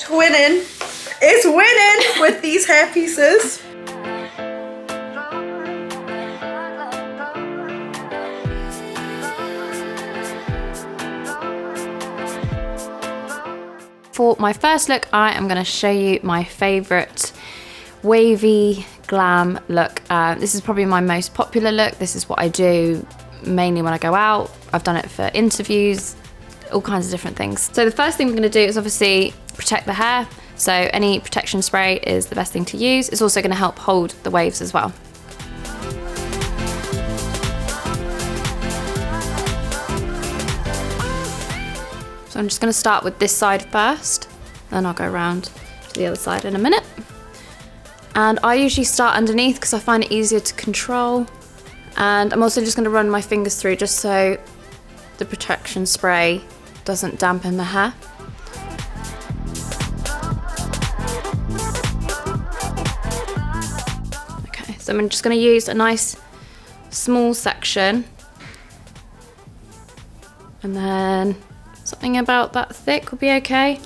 twinning is winning with these hair pieces. For my first look, I am going to show you my favourite wavy glam look. This is probably my most popular look. This is what I do mainly when I go out. I've done it for interviews, all kinds of different things. So the first thing we're going to do is obviously protect the hair. So any protection spray is the best thing to use. It's also going to help hold the waves as well. So I'm just going to start with this side first, then I'll go around to the other side in a minute. And I usually start underneath because I find it easier to control. And I'm also just going to run my fingers through just so the protection spray doesn't dampen the hair. Okay, so I'm just going to use a nice small section. And then something about that thick will be okay.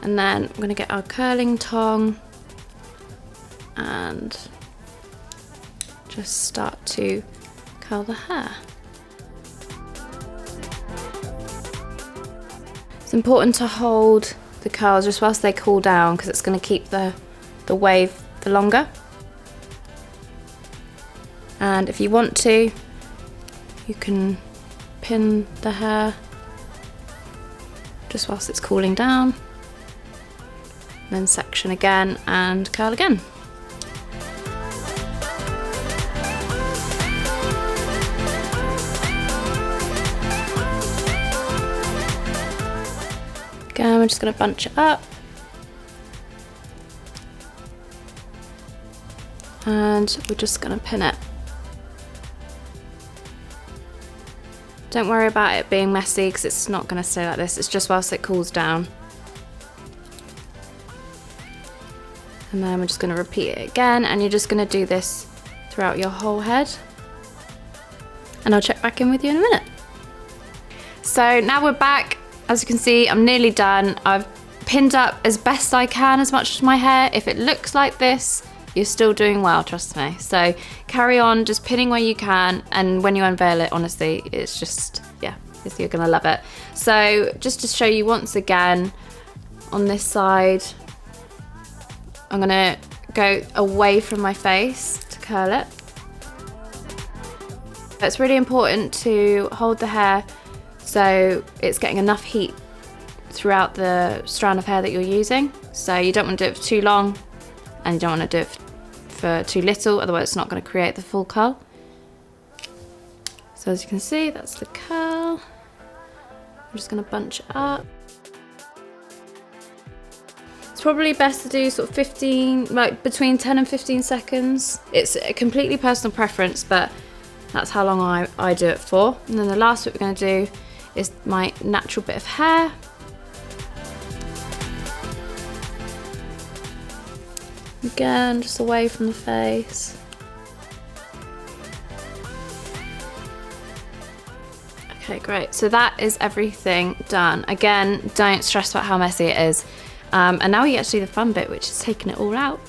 And then I'm going to get our curling tong and just start to curl the hair. It's important to hold the curls just whilst they cool down because it's going to keep the wave for longer. And if you want to, you can pin the hair just whilst it's cooling down, and then section again and curl again. Again, we're just going to bunch it up and we're just going to pin it. Don't worry about it being messy because it's not going to stay like this. It's just whilst it cools down. And then we're just going to repeat it again, and you're just going to do this throughout your whole head. And I'll check back in with you in a minute. So now we're back. As you can see, I'm nearly done. I've pinned up as best I can as much as my hair. If it looks like this, you're still doing well, trust me. So carry on, just pinning where you can, and when you unveil it, honestly, it's just, yeah, you're gonna love it. So just to show you once again, on this side, I'm gonna go away from my face to curl it. It's really important to hold the hair so it's getting enough heat throughout the strand of hair that you're using. So you don't want to do it for too long, and you don't want to do it for too little, otherwise it's not going to create the full curl. So as you can see, that's the curl. I'm just going to bunch it up. It's probably best to do sort of 15, like between 10 and 15 seconds. It's a completely personal preference, but that's how long I do it for. And then the last bit we're going to do is my natural bit of hair. Again, just away from the face. Okay, great. So that is everything done. Again, don't stress about how messy it is. And now we get to do the fun bit, which is taking it all out.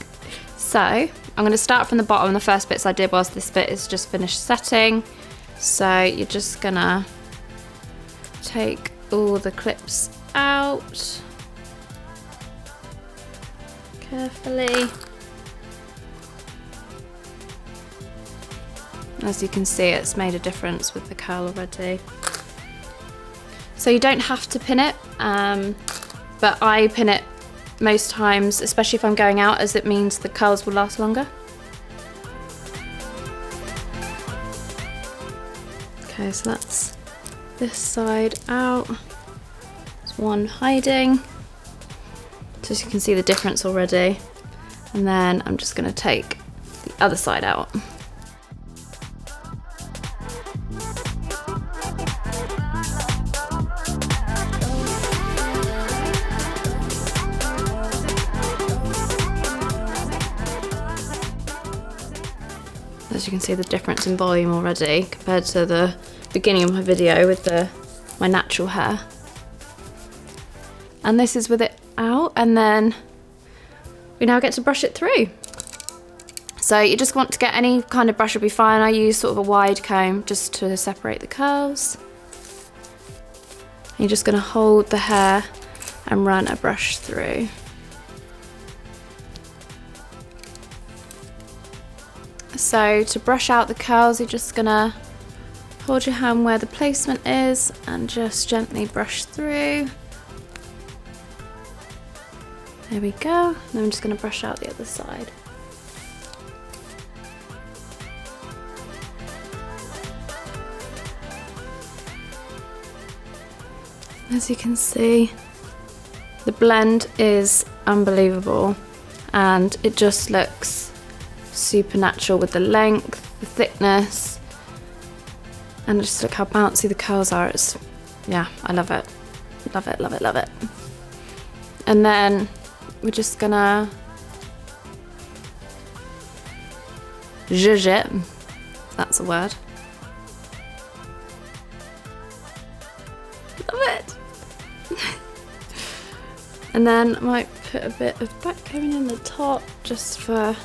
So I'm going to start from the bottom. The first bits I did whilst this bit is just finished setting. So you're just going to take all the clips out carefully. As you can see, it's made a difference with the curl already. So you don't have to pin it, but I pin it most times, especially if I'm going out, as it means the curls will last longer. Okay, so that's this side out. There's one hiding. So as you can see the difference already. And then I'm just going to take the other side out. As you can see the difference in volume already compared to the beginning of my video with my natural hair. And this is with it out, and then we now get to brush it through. So you just want to get any kind of brush will be fine. I use sort of a wide comb just to separate the curls. You're just going to hold the hair and run a brush through. So to brush out the curls, you're just going to hold your hand where the placement is and just gently brush through. There we go. Now I'm just going to brush out the other side. As you can see, the blend is unbelievable and it just looks super natural with the length, the thickness, and just look how bouncy the curls are. It's, yeah, I love it. Love it, love it, love it. And then we're just gonna zhuzh it, that's a word. Love it. And then I might put a bit of backcombing in the top just for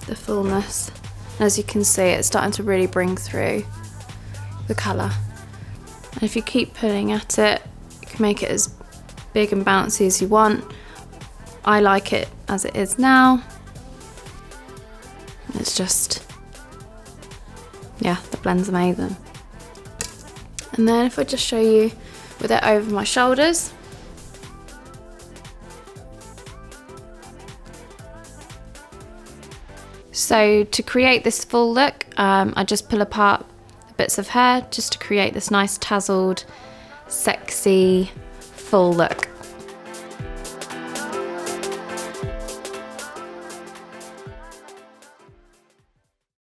the fullness. And as you can see, it's starting to really bring through the colour. And if you keep pulling at it, you can make it as big and bouncy as you want. I like it as it is now. It's just, yeah, the blend's amazing. And then if I just show you with it over my shoulders. So to create this full look, I just pull apart bits of hair just to create this nice tasselled, sexy, full look.